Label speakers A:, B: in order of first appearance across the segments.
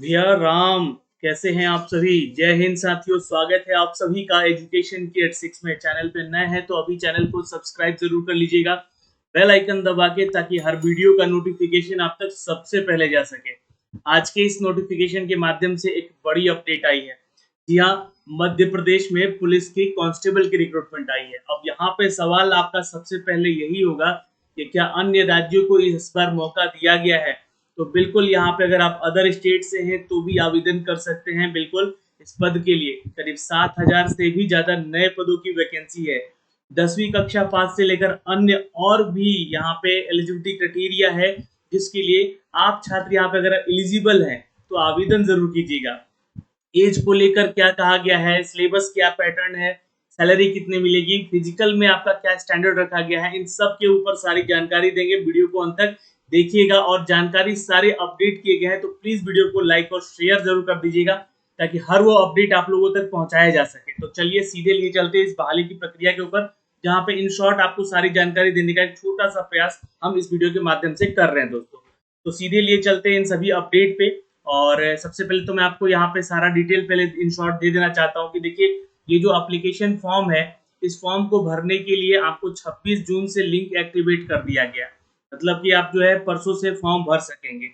A: भैया राम, कैसे हैं आप सभी। जय हिंद साथियों, स्वागत है आप सभी का एजुकेशन की एट 6 में। चैनल पे नए हैं तो अभी चैनल को सब्सक्राइब जरूर कर लीजिएगा, बेल आइकन दबा के, ताकि हर वीडियो का नोटिफिकेशन आप तक सबसे पहले जा सके। आज के इस नोटिफिकेशन के माध्यम से एक बड़ी अपडेट आई है। जी हाँ, मध्य प्रदेश में पुलिस की कांस्टेबल की रिक्रूटमेंट आई है। अब यहाँ पे सवाल आपका सबसे पहले यही होगा कि क्या अन्य राज्यों को इस बार मौका दिया गया है। तो बिल्कुल यहाँ पे अगर आप अदर स्टेट से हैं तो भी आवेदन कर सकते हैं। बिल्कुल इस पद के लिए करीब 7,000 से भी ज्यादा नए पदों की वैकेंसी है। 10वीं कक्षा पास से लेकर अन्य और भी यहाँ पे एलिजिबिलिटी क्राइटेरिया है, जिसके लिए आप छात्र यहाँ पे अगर एलिजिबल हैं तो आवेदन जरूर कीजिएगा। एज को लेकर क्या कहा गया है, सिलेबस क्या पैटर्न है, सैलरी कितने मिलेगी, फिजिकल में आपका क्या स्टैंडर्ड रखा गया है, इन सब के ऊपर सारी जानकारी देंगे। वीडियो को अंत तक देखिएगा और जानकारी सारे अपडेट किए गए हैं तो प्लीज वीडियो को लाइक और शेयर जरूर कर दीजिएगा, ताकि हर वो अपडेट आप लोगों तक पहुंचाया जा सके। तो चलिए सीधे लिए चलते हैं इस बहाली की प्रक्रिया के ऊपर, जहां पे इन शॉर्ट आपको सारी जानकारी देने का एक छोटा सा प्रयास हम इस वीडियो के माध्यम से कर रहे हैं दोस्तों। तो सीधे लिए चलते हैं इन सभी अपडेट पे। और सबसे पहले तो मैं आपको यहाँ पे सारा डिटेल पहले इन शॉर्ट दे देना चाहता हूँ कि देखिए, ये जो एप्लीकेशन फॉर्म है, इस फॉर्म को भरने के लिए आपको 26 जून से लिंक एक्टिवेट कर दिया गया। मतलब कि आप जो है परसों से फॉर्म भर सकेंगे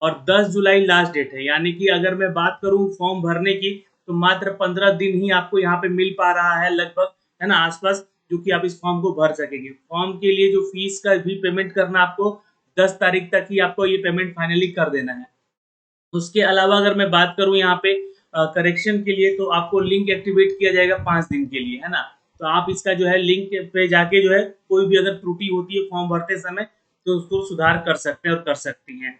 A: और 10 जुलाई लास्ट डेट है। यानी कि अगर मैं बात करूं फॉर्म भरने की, तो मात्र 15 दिन ही आपको यहाँ पे मिल पा रहा है लगभग, है ना, आसपास, जो कि आप इस फॉर्म को भर सकेंगे। फॉर्म के लिए जो फीस का भी पेमेंट करना, आपको 10 तारीख तक ही आपको ये पेमेंट फाइनली कर देना है। उसके अलावा अगर मैं बात करूं यहाँ पे करेक्शन के लिए, तो आपको लिंक एक्टिवेट किया जाएगा 5 दिन के लिए, है ना। तो आप इसका जो है लिंक पे जाके जो है कोई भी अगर त्रुटि होती है फॉर्म भरते समय, तो उसको सुधार कर सकते हैं और कर सकती हैं।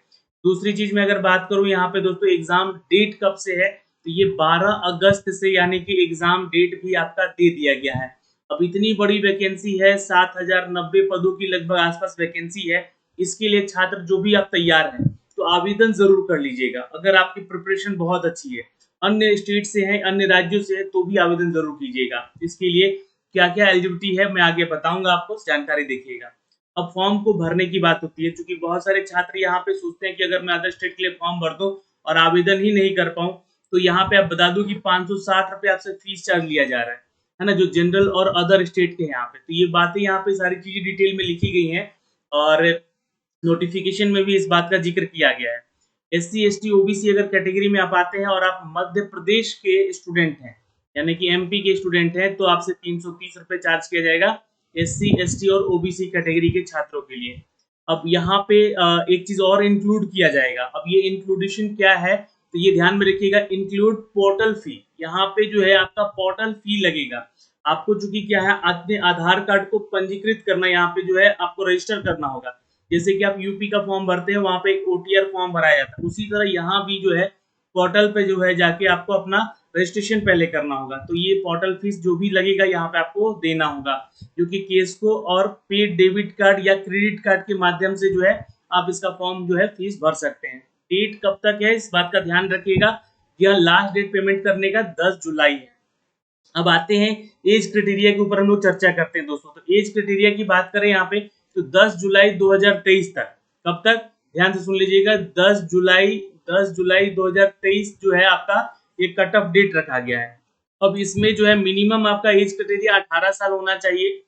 A: दूसरी चीज मैं अगर बात करूं यहाँ पे दोस्तों, एग्जाम डेट कब से है, तो ये 12 अगस्त से, यानी कि एग्जाम डेट भी आपका दे दिया गया है। अब इतनी बड़ी वैकेंसी है, 7,090 पदों की लगभग आसपास वैकेंसी है। इसके लिए छात्र जो भी आप तैयार हैं तो आवेदन जरूर कर लीजिएगा। अगर आपकी प्रिपरेशन बहुत अच्छी है, अन्य स्टेट से है, अन्य राज्यों से है, तो भी आवेदन जरूर कीजिएगा। इसके लिए क्या क्या एलिजिबिलिटी है मैं आगे बताऊंगा आपको, जानकारी देखिएगा। अब फॉर्म को भरने की बात होती है, क्योंकि बहुत सारे छात्र यहाँ पे सोचते हैं कि अगर मैं अदर स्टेट के लिए फॉर्म भर दूं और आवेदन ही नहीं कर पाऊं, तो यहाँ पे आप बता दूं कि 560 रुपये आपसे फीस चार्ज लिया जा रहा है ना, जो जनरल और अदर स्टेट के यहाँ पे। तो ये बातें यहाँ पे सारी चीजें डिटेल में लिखी गई हैं और नोटिफिकेशन में भी इस बात का जिक्र किया गया है। S C S T OBC अगर कैटेगरी में आप आते हैं और आप मध्य प्रदेश के स्टूडेंट हैं, यानी कि एमपी के स्टूडेंट हैं, तो आपसे 330 रुपये चार्ज किया जाएगा एस सी एस टी और ओबीसी कैटेगरी के छात्रों के लिए। अब यहाँ पे एक चीज और इंक्लूड किया जाएगा। अब ये इंक्लूडेशन क्या है, तो ये ध्यान में रखिएगा, इंक्लूड पोर्टल फी। यहाँ पे जो है आपका पोर्टल फी लगेगा। आपको चूंकि क्या है, अपने आधार कार्ड को पंजीकृत करना, यहाँ पे जो है आपको रजिस्टर करना होगा। जैसे कि आप यूपी का फॉर्म भरते हैं, वहां पे एक ओटीआर फॉर्म भराया जाता है, उसी तरह यहाँ भी जो है पोर्टल पे जो है जाके आपको अपना रजिस्ट्रेशन पहले करना होगा। तो ये पोर्टल फीस जो भी लगेगा यहाँ पे आपको देना होगा, जो कि केसको और पेड डेबिट कार्ड या क्रेडिट कार्ड के माध्यम से जो है आप इसका फॉर्म जो है फीस भर सकते हैं। डेट कब तक है इस बात का ध्यान रखिएगा, यह लास्ट डेट पेमेंट करने का 10 जुलाई है। अब आते हैं एज क्राइटेरिया के ऊपर, हम लोग चर्चा करते हैं दोस्तों। तो एज क्राइटेरिया की बात करें यहाँ पे, तो 10 जुलाई 2023 तक, कब तक, ध्यान से सुन लीजिएगा, 10 जुलाई 2023 जो है आपका ये कट ऑफ डेट रखा गया है। अब इसमें जो है मिनिमम आपका एज क्राइटेरिया 18 साल होना चाहिए,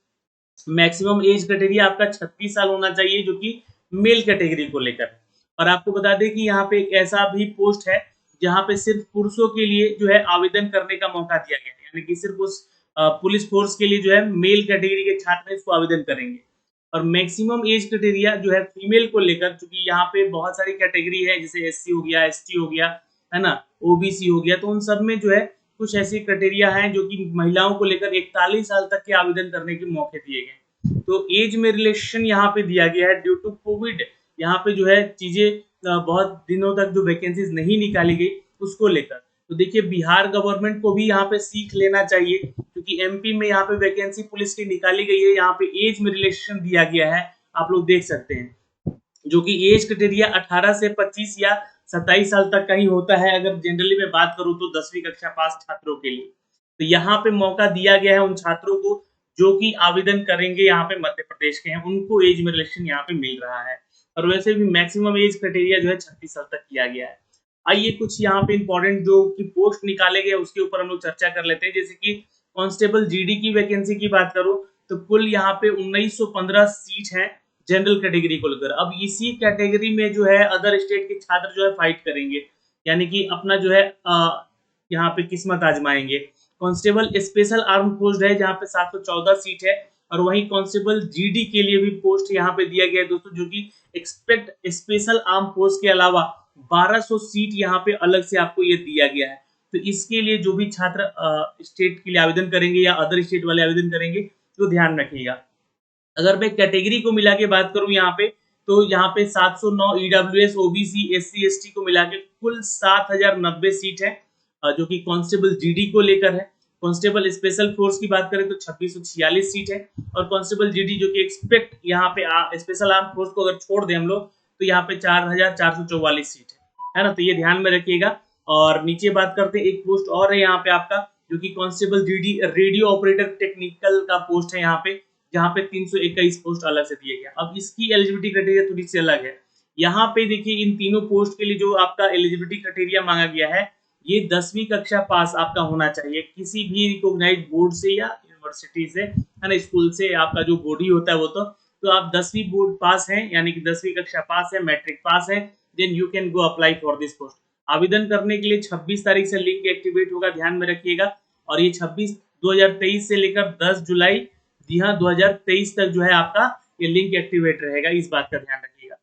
A: मैक्सिमम एज क्राइटेरिया आपका 36 साल होना चाहिए, जो कि मेल कैटेगरी को लेकर। और आपको बता दें कि यहाँ पे एक ऐसा भी पोस्ट है जहाँ पे सिर्फ पुरुषों के लिए जो है आवेदन करने का मौका दिया गया है, यानी कि सिर्फ उस पुलिस फोर्स के लिए जो है मेल कैटेगरी के छात्र इसको आवेदन करेंगे। और मैक्सिमम एज क्राइटेरिया जो है फीमेल को लेकर, क्योंकि यहाँ पे बहुत सारी कैटेगरी है, जैसे एससी हो गया, एसटी हो गया, है ना, ओबीसी हो गया, तो उन सब में जो है कुछ ऐसी क्राइटेरिया हैं जो कि महिलाओं को लेकर 41 साल तक के आवेदन करने के मौके दिए गए। तो एज में रिलेशन यहाँ पे दिया गया है ड्यू टू कोविड। यहाँ पे जो है चीजें बहुत दिनों तक जो वैकेंसीज नहीं निकाली गई उसको लेकर। तो देखिए, बिहार गवर्नमेंट को भी यहाँ पे सीख लेना चाहिए, क्योंकि एमपी में यहाँ पे वैकेंसी पुलिस की निकाली गई है, यहाँ पे एज में रिलेशन दिया गया है, आप लोग देख सकते हैं, जो कि एज क्राइटेरिया 18 से 25 या 27 साल तक का ही होता है, अगर जनरली मैं बात करूं तो 10वीं कक्षा पास छात्रों के लिए। तो यहाँ पे मौका दिया गया है उन छात्रों को जो कि आवेदन करेंगे, यहाँ पे मध्य प्रदेश के हैं, उनको एज में रिलेक्शन यहाँ पे मिल रहा है। और वैसे भी मैक्सिमम एज क्राइटेरिया जो है 36 साल तक किया गया है। आइए कुछ यहाँ पे इंपॉर्टेंट जो कि पोस्ट निकाले गए उसके ऊपर हम लोग चर्चा कर लेते हैं। जैसे कि कांस्टेबल जीडी की वैकेंसी की बात करूं तो कुल यहाँ पे 1915 सीट है जनरल कैटेगरी को लेकर। अब इसी कैटेगरी में जो है अदर स्टेट के छात्र जो है फाइट करेंगे, यानी कि अपना जो है यहाँ पे किस्मत आजमाएंगे। कांस्टेबल स्पेशल आर्म फोर्स है जहाँ पे 714 सीट है, और वहीं कांस्टेबल जीडी के लिए भी पोस्ट यहाँ पे दिया गया है दोस्तों, जो कि एक्सपेक्ट स्पेशल आर्म फोर्स के अलावा 1200 सीट यहाँ पे अलग से आपको ये दिया गया है। तो इसके लिए जो भी छात्र स्टेट के लिए आवेदन करेंगे या अदर स्टेट वाले आवेदन करेंगे तो ध्यान रखिएगा। अगर मैं कैटेगरी को मिला के बात करूं यहाँ पे, तो यहाँ पे 709 ईडब्ल्यूएस ओबीसी एससी एसटी को मिला के कुल 7090 सीट है, जो कि कांस्टेबल जीडी को लेकर है। कांस्टेबल स्पेशल फोर्स की बात करें तो 2646 सीट है, और कांस्टेबल जीडी जो कि एक्सपेक्ट यहाँ पे स्पेशल आर्म फोर्स को अगर छोड़ दें हम लोग तो यहाँ पे 4444 सीट है ना। तो ये ध्यान में रखिएगा। और नीचे बात करते हैं, एक पोस्ट और है यहाँ पे आपका, जो कि constable GD radio operator technical का पोस्ट है यहाँ पे, जहाँ पे 321 पोस्ट अलग से दिए गया। अब इसकी एलिजिबिलिटी क्राइटेरिया थोड़ी सी अलग है। यहाँ पे देखिए इन तीनों पोस्ट के लिए जो आपका एलिजिबिलिटी क्राइटेरिया मांगा गया है, ये 10वीं कक्षा पास आपका होना चाहिए किसी भी रिकॉग्नाइज्ड बोर्ड से या यूनिवर्सिटी से, है ना, स्कूल से। आपका जो बॉडी होता है वो तो आप 10वीं बोर्ड पास हैं, यानी कि 10वीं कक्षा पास है, मैट्रिक पास है, then you can go apply for this post. आवेदन करने के लिए 26 तारीख से लिंक एक्टिवेट होगा, ध्यान में रखिएगा। और ये 2023 से लेकर 10 जुलाई 2023 तक जो है आपका ये लिंक एक्टिवेट रहेगा, इस बात का ध्यान रखिएगा।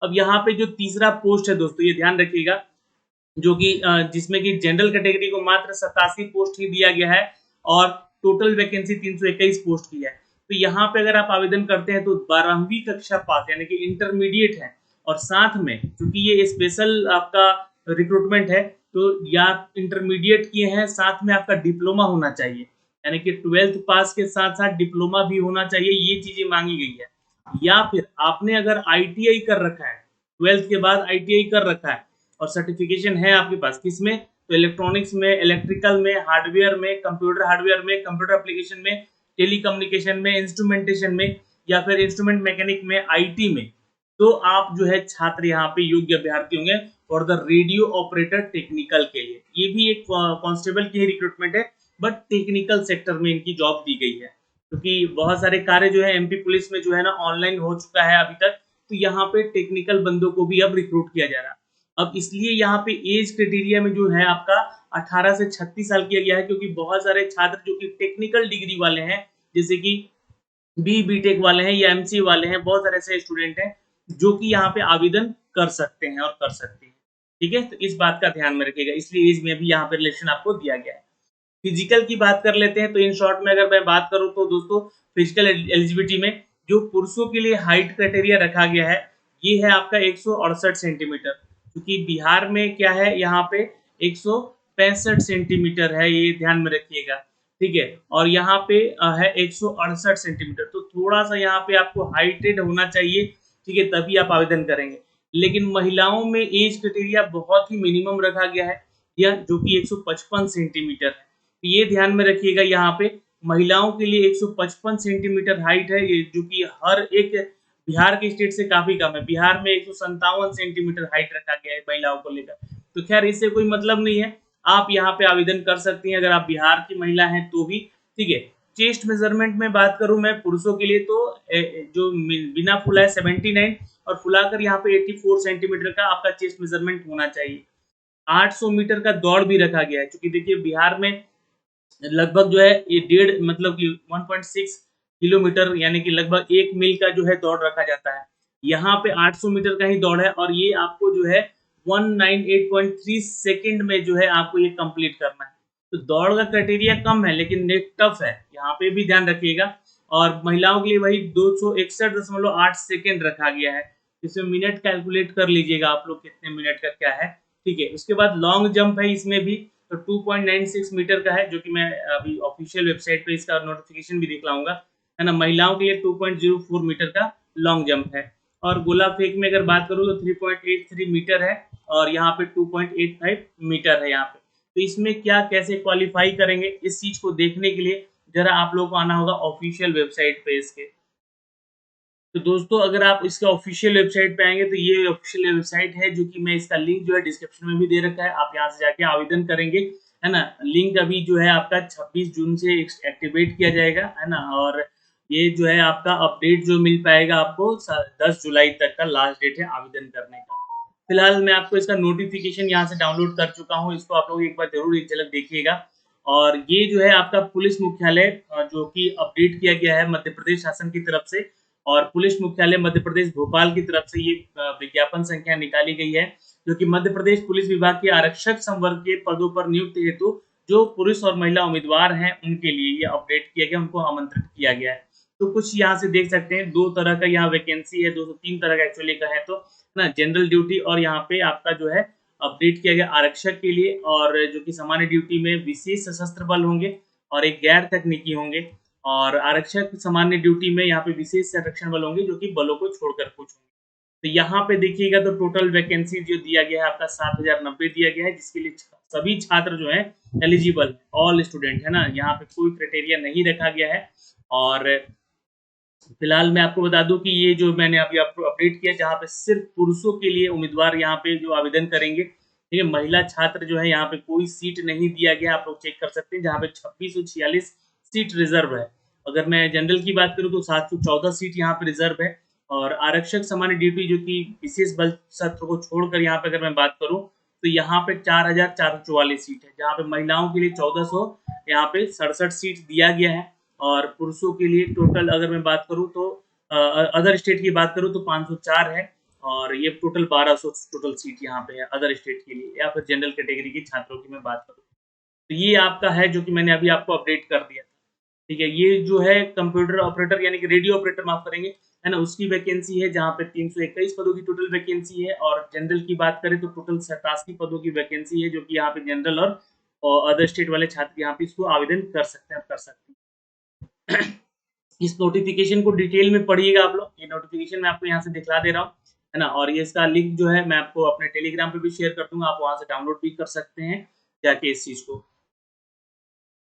A: अब यहाँ पे जो तीसरा पोस्ट है दोस्तों, ये ध्यान रखिएगा, जो कि जिसमें कि जनरल कैटेगरी को मात्र 87 पोस्ट ही दिया गया है और टोटल वैकेंसी 321 पोस्ट की है। तो यहाँ पे अगर आप आवेदन करते हैं तो 12वीं कक्षा पास यानी कि इंटरमीडिएट है, और साथ में क्योंकि ये स्पेशल आपका रिक्रूटमेंट है तो या इंटरमीडिएट किए हैं, साथ में आपका डिप्लोमा होना चाहिए, यानी कि 12th पास के साथ साथ डिप्लोमा भी होना चाहिए, ये चीजें मांगी गई है। या फिर आपने अगर आईटीआई कर रखा है, 12th के बाद आईटीआई कर रखा है और सर्टिफिकेशन है आपके पास किसमें, तो इलेक्ट्रॉनिक्स में, इलेक्ट्रिकल में, हार्डवेयर में, कंप्यूटर एप्लीकेशन में, टेलीकम्युनिकेशन में, इंस्ट्रूमेंटेशन में, या फिर इंस्ट्रूमेंट मैकेनिक में, आईटी में, तो आप जो है छात्र यहाँ पे योग्य अभ्यर्थी होंगे for the radio operator technical के लिए। ये भी एक कांस्टेबल की रिक्रूटमेंट है, बट टेक्निकल सेक्टर में इनकी जॉब दी गई है, क्योंकि बहुत सारे कार्य जो है एमपी पुलिस में जो है ना ऑनलाइन हो चुका है अभी तक, तो यहाँ पे टेक्निकल बंदों को भी अब रिक्रूट किया जा रहा है। अब इसलिए यहाँ पे एज क्राइटेरिया में जो है आपका 18 से 36 साल किया गया है, क्योंकि बहुत सारे छात्र जो कि टेक्निकल डिग्री वाले हैं, जैसे कि बीटेक वाले हैं या एमसी वाले हैं, बहुत सारे ऐसे स्टूडेंट हैं जो कि यहाँ पे आवेदन कर सकते हैं और कर सकते हैं। ठीक है, तो इस बात का ध्यान में रखिएगा, इसलिए एज में भी यहाँ पे रिलेक्शन आपको दिया गया है। फिजिकल की बात कर लेते हैं, तो इन शॉर्ट में अगर मैं बात करूं तो दोस्तों फिजिकल एलिजिबिलिटी में जो पुरुषों के लिए हाइट क्राइटेरिया रखा गया है, ये है आपका 168 सेंटीमीटर, क्योंकि बिहार में क्या है यहाँ पे 165 सेंटीमीटर है, ये ध्यान में रखिएगा। ठीक है, और यहाँ पे है 168 सेंटीमीटर, तो थोड़ा सा यहाँ पे आपको हाइटेड होना चाहिए, ठीक है, तभी आप आवेदन करेंगे। लेकिन महिलाओं में एज क्राइटेरिया बहुत ही मिनिमम रखा गया है, यह जो कि 155 सेंटीमीटर है। ये ध्यान में रखिएगा, यहाँ पे महिलाओं के लिए 155 सेंटीमीटर हाइट है, ये जो कि हर एक बिहार के स्टेट से काफी कम है। बिहार में 157 सेंटीमीटर हाइट रखा गया है महिलाओं को लेकर। तो खैर इससे कोई मतलब नहीं है, आप यहाँ पे आवेदन कर सकती हैं अगर आप बिहार की महिला हैं तो भी। ठीक है, चेस्ट मेजरमेंट में बात करूं मैं पुरुषों के लिए, तो जो बिना फुला है 79 और फुलाकर यहाँ पे 84 सेंटीमीटर का आपका चेस्ट मेजरमेंट होना चाहिए। 800 मीटर का दौड़ भी रखा गया है, क्योंकि देखिए बिहार में लगभग जो है ये 1.5 मतलब कि 1.6 किलोमीटर यानी कि लगभग 1 मील का जो है दौड़ रखा जाता है। यहाँ पे 800 मीटर का ही दौड़ है, और ये आपको जो है 198.3 सेकंड में जो है आपको ये कंप्लीट करना है। तो दौड़ का क्राइटेरिया कम है लेकिन नेट टफ है, यहाँ पे भी ध्यान रखिएगा। और महिलाओं के लिए वही 261.8 सेकंड रखा गया है, इसमें मिनट कैलकुलेट कर लीजिएगा आप लोग कितने मिनट का क्या है। ठीक है, उसके बाद लॉन्ग जंप है इसमें भी, तो 2.96 मीटर का है, जो कि मैं अभी ऑफिशियल वेबसाइट पे इसका नोटिफिकेशन भी दिखलाऊंगा, है ना। महिलाओं के लिए 2.04 मीटर का लॉन्ग जंप है। और गोला फेंक में अगर बात करूँ तो 3.83 मीटर है, और यहाँ पे 2.85 मीटर है यहाँ पे। तो इसमें क्या कैसे क्वालिफाई करेंगे, इस चीज को देखने के लिए जरा आप लोग को आना होगा ऑफिशियल वेबसाइट पे इसके। तो दोस्तों अगर आप इसका ऑफिशियल वेबसाइट पे आएंगे तो ये ऑफिशियल वेबसाइट है, जो कि मैं इसका लिंक जो है डिस्क्रिप्शन में भी दे रखा है, आप यहाँ से जाके आवेदन करेंगे, है ना। लिंक अभी जो है आपका 26 जून से एक्टिवेट किया जाएगा, है ना। और ये जो है आपका अपडेट जो मिल पाएगा आपको 10 जुलाई तक का लास्ट डेट है आवेदन करने का। फिलहाल मैं आपको इसका नोटिफिकेशन यहाँ से डाउनलोड कर चुका हूँ, इसको आप लोग एक बार जरूर एक झलक देखिएगा। और ये जो है आपका पुलिस मुख्यालय जो कि अपडेट किया गया है मध्य प्रदेश शासन की तरफ से, और पुलिस मुख्यालय मध्य प्रदेश भोपाल की तरफ से ये विज्ञापन संख्या निकाली गई है, जो कि मध्य प्रदेश पुलिस विभाग के आरक्षक संवर्ग के पदों पर नियुक्त हेतु जो पुरुष और महिला उम्मीदवार हैं उनके लिए ये अपडेट किया गया, उनको आमंत्रित किया गया है। तो कुछ यहाँ से देख सकते हैं, दो तरह का यहाँ वैकेंसी है, 203 तरह का एक्चुअली का है, तो ना जनरल ड्यूटी, और यहाँ पे आपका जो है अपडेट किया गया आरक्षक के लिए, और जो कि सामान्य ड्यूटी में विशेष सशस्त्र बल होंगे और एक गैर तकनीकी होंगे, और आरक्षक सामान्य ड्यूटी में यहाँ पे विशेष संरक्षण बल होंगे जो कि बलों को छोड़कर कुछ होंगे। तो यहाँ पे देखिएगा तो टोटल वैकेंसी जो दिया गया है आपका 7090 दिया गया है, जिसके लिए सभी छात्र जो है एलिजिबल, ऑल स्टूडेंट, है ना। यहाँ पे कोई क्राइटेरिया नहीं रखा गया है। और फिलहाल मैं आपको बता दूं कि ये जो मैंने अभी आपको अपडेट किया, जहाँ पे सिर्फ पुरुषों के लिए उम्मीदवार यहाँ पे जो आवेदन करेंगे, ठीक है। महिला छात्र जो है यहाँ पे कोई सीट नहीं दिया गया, आप लोग चेक कर सकते हैं, जहाँ पे 2646 सीट रिजर्व है। अगर मैं जनरल की बात करूँ तो 714 सीट यहाँ पे रिजर्व है। और आरक्षक सामान्य ड्यूटी जो कि विशेष बल सत्र को छोड़कर यहाँ पे अगर मैं बात करूँ तो यहाँ पे 4444 सीट है, जहाँ पे महिलाओं के लिए 1400 यहाँ पे 67 सीट दिया गया है, और पुरुषों के लिए टोटल अगर मैं बात करूं तो अदर स्टेट की बात करूं तो 504 है, और ये टोटल 1200 टोटल सीट यहाँ पे है अदर स्टेट के लिए, या फिर जनरल कैटेगरी के छात्रों की मैं बात करूं तो ये आपका है, जो कि मैंने अभी आपको अपडेट कर दिया था, ठीक है। ये जो है कंप्यूटर ऑपरेटर यानी कि रेडियो ऑपरेटर माफ करेंगे, है ना, उसकी वैकेंसी है, जहाँ पे 321 पदों की टोटल वैकेंसी है। और जनरल की बात करें तो टोटल 87 पदों की वैकेंसी है, जो कि यहाँ पे जनरल और अदर स्टेट वाले छात्र यहाँ पे इसको आवेदन कर सकते हैं, कर सकते हैं। इस नोटिफिकेशन को डिटेल में पढ़िएगा आप लोग, ये नोटिफिकेशन मैं आपको यहाँ से दिखला दे रहा हूँ, है ना। और ये इसका लिंक जो है मैं आपको अपने टेलीग्राम पे भी शेयर कर दूंगा, आप वहां से डाउनलोड भी कर सकते हैं जाके इस चीज को।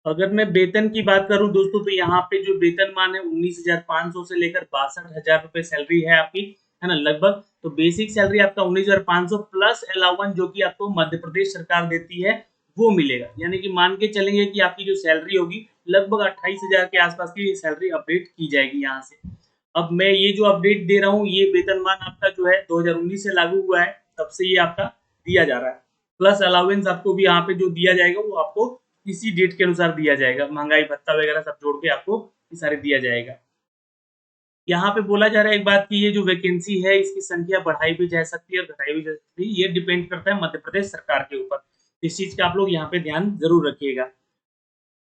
A: अगर मैं वेतन की बात करूं दोस्तों, तो यहाँ पे जो वेतनमान है 19,500 से लेकर 62,000 रुपए सैलरी है आपकी, है ना, लगभग। तो बेसिक सैलरी आपका 19,500 प्लस अलाउंस जो कि आपको मध्य प्रदेश सरकार देती है वो मिलेगा, यानी कि मान के चलेंगे कि आपकी जो सैलरी होगी लगभग 28,000 के आसपास की सैलरी अपडेट की जाएगी यहाँ से। अब मैं ये जो अपडेट दे रहा हूँ, ये वेतनमान आपका जो है 2019 से लागू हुआ है, तब से ये आपका दिया जा रहा है। प्लस अलाउंस आपको भी यहाँ पे जो दिया जाएगा वो आपको इसी डेट के अनुसार दिया जाएगा, महंगाई भत्ता वगैरह सब जोड़ के आपको ये सारे दिया जाएगा। यहाँ पे बोला जा रहा है एक बात की, ये जो वैकेंसी है इसकी संख्या बढ़ाई भी जा सकती है और घटाई भी जा सकती है, ये डिपेंड करता है मध्य प्रदेश सरकार के ऊपर। इस चीज का आप लोग यहाँ पे ध्यान जरूर रखिएगा।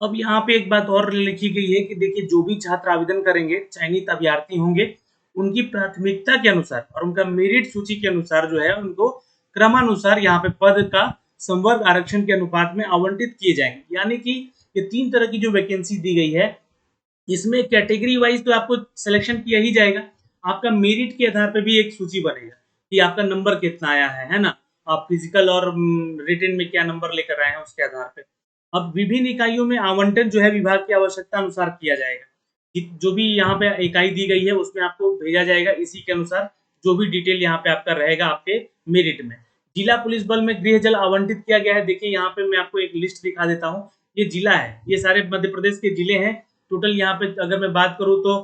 A: अब यहाँ पे एक बात और लिखी गई है कि देखिए, जो भी छात्र आवेदन करेंगे, चयनित अभ्यर्थी होंगे, उनकी प्राथमिकता के अनुसार और उनका मेरिट सूची के अनुसार जो है उनको क्रमानुसार यहाँ पे पद का संवर्ग आरक्षण के अनुपात में आवंटित किए जाएंगे। यानी कि ये 3 तरह की जो वैकेंसी दी गई है, इसमें कैटेगरी वाइज तो आपको सिलेक्शन किया ही जाएगा, आपका मेरिट के आधार पर भी एक सूची बनेगा कि आपका नंबर कितना आया है ना, आप फिजिकल और रिटन में क्या नंबर लेकर आए हैं उसके आधार पर। अब विभिन्न इकाइयों में आवंटन जो है विभाग की आवश्यकता अनुसार किया जाएगा, जो भी यहाँ पे इकाई दी गई है उसमें आपको भेजा जाएगा, इसी के अनुसार जो भी डिटेल यहाँ पे आपका रहेगा आपके मेरिट में। जिला पुलिस बल में गृह जल आवंटित किया गया है, देखिए यहाँ पे मैं आपको एक लिस्ट दिखा देता हूँ, ये जिला है, ये सारे मध्य प्रदेश के जिले हैं। टोटल यहाँ पे अगर मैं बात करूँ तो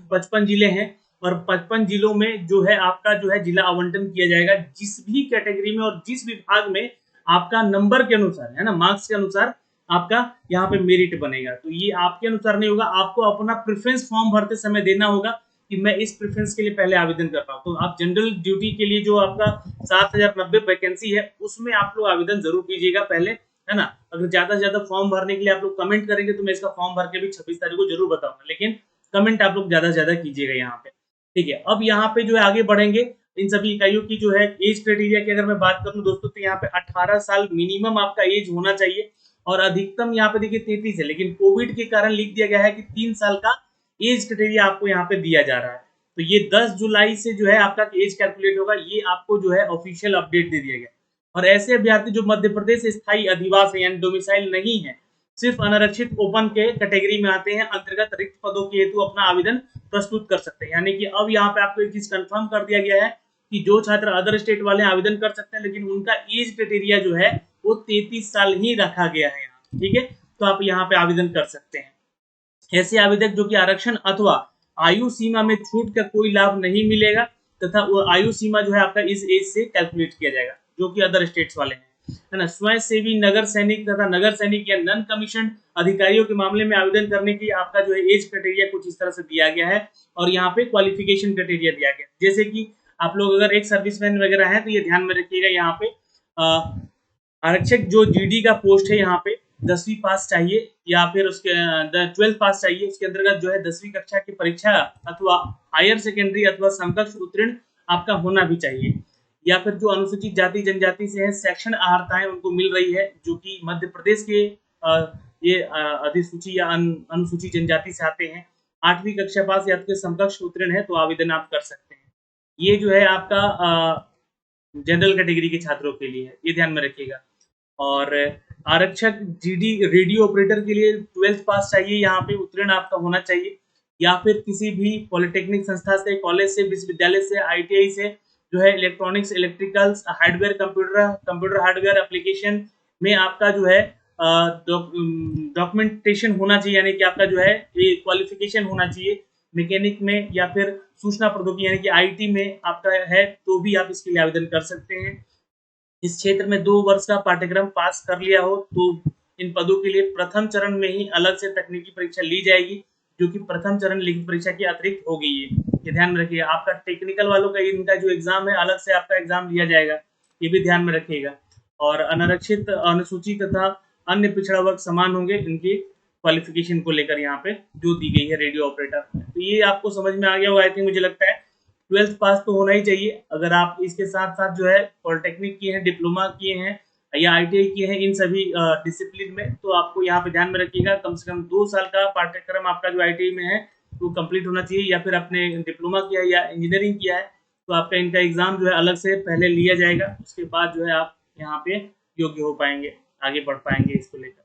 A: 55 जिले हैं, और 55 जिलों में जो है आपका जो है जिला आवंटन किया जाएगा, जिस भी कैटेगरी में और जिस विभाग में आपका नंबर के अनुसार, है ना, मार्क्स के अनुसार आपका यहाँ पे मेरिट बनेगा। तो ये आपके अनुसार नहीं होगा, आपको अपना प्रेफरेंस फॉर्म भरते समय देना होगा कि मैं इस प्रेफरेंस के लिए पहले आवेदन कर रहा हूँ। तो आप जनरल ड्यूटी के लिए जो आपका 7090 वैकेंसी है उसमें आप लोग आवेदन जरूर कीजिएगा पहले, है ना। अगर ज्यादा से ज्यादा फॉर्म भरने के लिए आप लोग कमेंट करेंगे तो मैं इसका फॉर्म भर के भी 26 तारीख को जरूर बताऊंगा, लेकिन कमेंट आप लोग ज्यादा से ज्यादा कीजिएगा यहाँ पे, ठीक है। अब यहाँ पे जो है आगे बढ़ेंगे, इन सभी इकाइयों की जो है एज क्राइटेरिया की अगर मैं बात करूं दोस्तों, तो यहाँ पे 18 साल मिनिमम आपका एज होना चाहिए, और अधिकतम यहाँ पे देखिए 33 है, लेकिन कोविड के कारण लिख दिया गया है कि 3 साल का एज क्राइटेरिया आपको यहाँ पे दिया जा रहा है। तो ये 10 जुलाई से जो है आपका एज कैलकुलेट होगा, ये आपको जो है ऑफिशियल अपडेट दे दिया गया। और ऐसे अभ्यर्थी जो मध्य प्रदेश स्थायी अधिवास है यानी डोमिसाइल नहीं है, सिर्फ अनारक्षित ओपन के कैटेगरी में आते हैं, अंतर्गत रिक्त पदों के हेतु अपना आवेदन प्रस्तुत कर सकते हैं। यानी कि अब यहाँ पे आपको एक चीज कंफर्म कर दिया गया है कि जो छात्र अदर स्टेट वाले आवेदन कर सकते हैं, लेकिन उनका एज क्राइटेरिया जो है वो 33 साल ही रखा गया है यहाँ, ठीक है। तो आप यहाँ पे आवेदन कर सकते हैं। ऐसे आवेदक जो कि आरक्षण अथवा आयु सीमा में छूट का कोई लाभ नहीं मिलेगा, तथा वो आयु सीमा जो है आपका इस एज से कैलकुलेट किया जाएगा, जो कि अदर स्टेट्स वाले हैं, है ना। स्वयं सेवी नगर सैनिक तथा नगर सैनिक या नॉन कमीशन अधिकारियों के मामले में आवेदन करने की आपका जो है एज क्राइटेरिया कुछ इस तरह से दिया गया है, और यहाँ पे क्वालिफिकेशन क्राइटेरिया दिया गया है। जैसे कि आप लोग अगर एक सर्विसमैन वगैरह है तो ये ध्यान में रखिएगा, यहाँ पे आरक्षक जो जीडी का पोस्ट है यहाँ पे 10वीं पास चाहिए, या फिर उसके 12th पास चाहिए। उसके अंतर्गत जो है 10वीं कक्षा की परीक्षा अथवा हायर सेकेंडरी अथवा समकक्ष उत्तीर्ण आपका होना भी चाहिए। या फिर जो अनुसूचित जाति जनजाति से है, सेक्शन अहर्ताएं उनको मिल रही है, जो कि मध्य प्रदेश के ये अधिसूची या अनुसूचित जनजाति से आते हैं, 8वीं कक्षा पास या फिर समकक्ष उत्तीर्ण है तो आवेदन आप कर सकते हैं। ये जो है आपका जनरल कैटेगरी के छात्रों के लिए है, ये ध्यान में रखिएगा। और आरक्षक जीडी रेडियो ऑपरेटर के लिए 12th पास चाहिए, यहाँ पे उत्तीर्ण आपका होना चाहिए, या फिर किसी भी पॉलिटेक्निक संस्था से, कॉलेज से, विश्वविद्यालय से, आईटीआई से जो है electronics, electricals, hardware, computer hardware application में आपका जो है डॉक्यूमेंटेशन होना चाहिए, यानी कि आपका जो है ये क्वालिफिकेशन होना चाहिए। मैकेनिक में या फिर सूचना प्रौद्योगिकी यानी कि आईटी में आपका है तो भी आप इसके लिए आवेदन कर सकते हैं। इस क्षेत्र में 2 वर्ष का पाठ्यक्रम पास कर लिया हो तो इन पदों के लिए प्रथम चरण में ही अलग से तकनीकी परीक्षा ली जाएगी, जो कि प्रथम चरण लिखित परीक्षा के अतिरिक्त होगी। ये ध्यान में रखिएगा। आपका टेक्निकल वालों का इनका जो एग्जाम है अलग से आपका एग्जाम लिया जाएगा, ये भी ध्यान में रखिएगा। और अनारक्षित, अनुसूचित तथा अन्य पिछड़ा वर्ग समान होंगे इनकी क्वालिफिकेशन को लेकर यहाँ पे जो दी गई है रेडियो ऑपरेटर। तो ये आपको समझ में आ गया होगा आई थिंक, मुझे लगता है 12th पास तो होना ही चाहिए। अगर आप इसके साथ साथ जो है पॉलिटेक्निक किए हैं, डिप्लोमा किए हैं या आईटीआई किए हैं इन सभी डिसिप्लिन में, तो आपको यहाँ पे ध्यान में रखिएगा कम से कम 2 साल का पाठ्यक्रम आपका जो आईटीआई में है वो कंप्लीट होना चाहिए, या फिर आपने डिप्लोमा किया है या इंजीनियरिंग किया है तो आपका इनका एग्जाम जो है अलग से पहले लिया जाएगा। उसके बाद जो है आप यहाँ पे योग्य हो पाएंगे, आगे बढ़ पाएंगे इसको लेकर।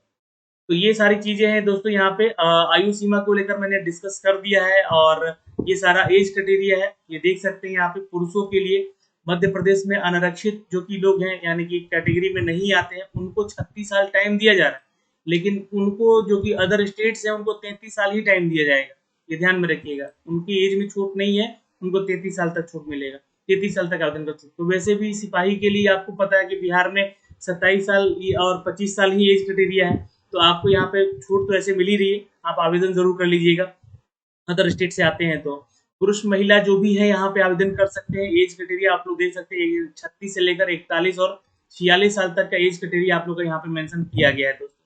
A: तो ये सारी चीजें हैं दोस्तों, यहाँ पे आयु सीमा को लेकर मैंने डिस्कस कर दिया है, और ये सारा एज क्राइटेरिया है, ये देख सकते हैं यहाँ पे। पुरुषों के लिए मध्य प्रदेश में अनारक्षित जो कि लोग हैं यानी कि कैटेगरी में नहीं आते हैं, उनको 36 साल टाइम दिया जा रहा है, लेकिन उनको जो कि अदर स्टेट्स हैं उनको 33 साल ही टाइम दिया जाएगा, ये ध्यान में रखिएगा। उनकी एज में छूट नहीं है, उनको 33 साल तक छूट मिलेगा, 33 साल तक आवेदन कर छूट। तो वैसे भी सिपाही के लिए आपको पता है कि बिहार में 27 साल और 25 साल ही एज क्राइटेरिया है, तो आपको यहाँ पे छूट तो ऐसे मिल ही रही है, आप आवेदन जरूर कर लीजिएगा अदर स्टेट से आते हैं तो। पुरुष महिला जो भी है यहाँ पे आवेदन कर सकते हैं। एज क्राइटेरिया आप लोग देख सकते हैं 36 से लेकर 41 और 46 साल तक का एज क्राइटेरिया आप लोग का यहाँ पे मेंशन किया गया है दोस्तों।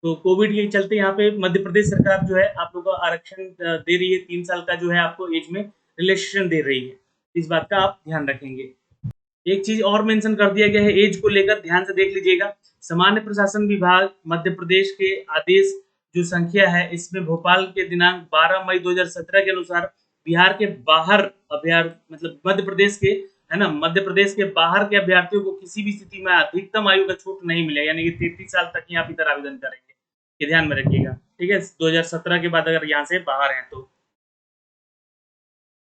A: तो कोविड के चलते यहाँ पे मध्य प्रदेश सरकार जो है आप लोग को आरक्षण दे रही है, 3 साल का जो है आपको एज में रिलैक्सेशन दे रही है, इस बात का आप ध्यान रखेंगे। एक चीज और मेंशन कर दिया गया है एज को लेकर, ध्यान से देख लीजिएगा। सामान्य प्रशासन विभाग मध्य प्रदेश के आदेश जो संख्या है इसमें भोपाल के दिनांक 12 मई 2017 के अनुसार बिहार के बाहर अभ्यर्थी मतलब मध्य प्रदेश के है ना, मध्य प्रदेश के बाहर के अभ्यर्थियों को किसी भी स्थिति में अधिकतम आयु का छूट नहीं मिलेगा, यानी कि 33 साल तक ही आप इधर आवेदन करेंगे, ये ध्यान में रखिएगा, ठीक है। 2017 के बाद अगर यहाँ से बाहर हैं तो।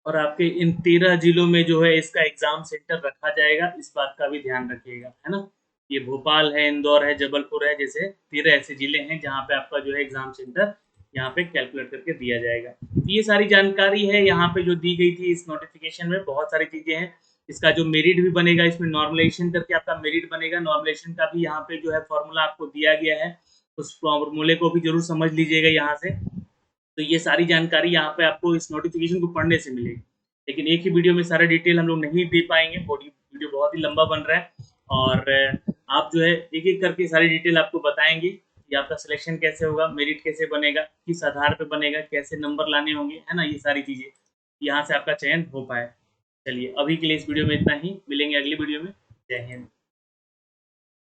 A: और आपके इन 13 जिलों में जो है इसका एग्जाम सेंटर रखा जाएगा, इस बात का भी ध्यान रखिएगा, है ना। ये भोपाल है, इंदौर है, जबलपुर है, जैसे 13 ऐसे जिले हैं जहाँ पे आपका जो है एग्जाम सेंटर यहाँ पे कैलकुलेट करके दिया जाएगा। ये सारी जानकारी है यहाँ पे जो दी गई थी इस नोटिफिकेशन में, बहुत सारी चीजें हैं। इसका जो मेरिट भी बनेगा, इसमें नॉर्मलाइजेशन करके आपका मेरिट बनेगा, नॉर्मलाइजेशन का भी यहाँ पे जो है फॉर्मूला आपको दिया गया है, उस फॉर्मूले को भी जरूर समझ लीजिएगा यहाँ से। तो ये सारी जानकारी यहाँ पे आपको इस नोटिफिकेशन को पढ़ने से मिलेगी, लेकिन एक ही वीडियो में सारा डिटेल हम लोग नहीं दे पाएंगे, वीडियो बहुत ही लंबा बन रहा है, और आप जो है एक एक करके सारी डिटेल आपको बताएंगे कि आपका सिलेक्शन कैसे होगा, मेरिट कैसे बनेगा, किस आधार पे बनेगा, कैसे नंबर लाने होंगे, है ना। ये सारी चीजें यहाँ से आपका चयन हो पाए। चलिए अभी के लिए इस वीडियो में इतना ही, मिलेंगे अगली वीडियो में। जय हिंद।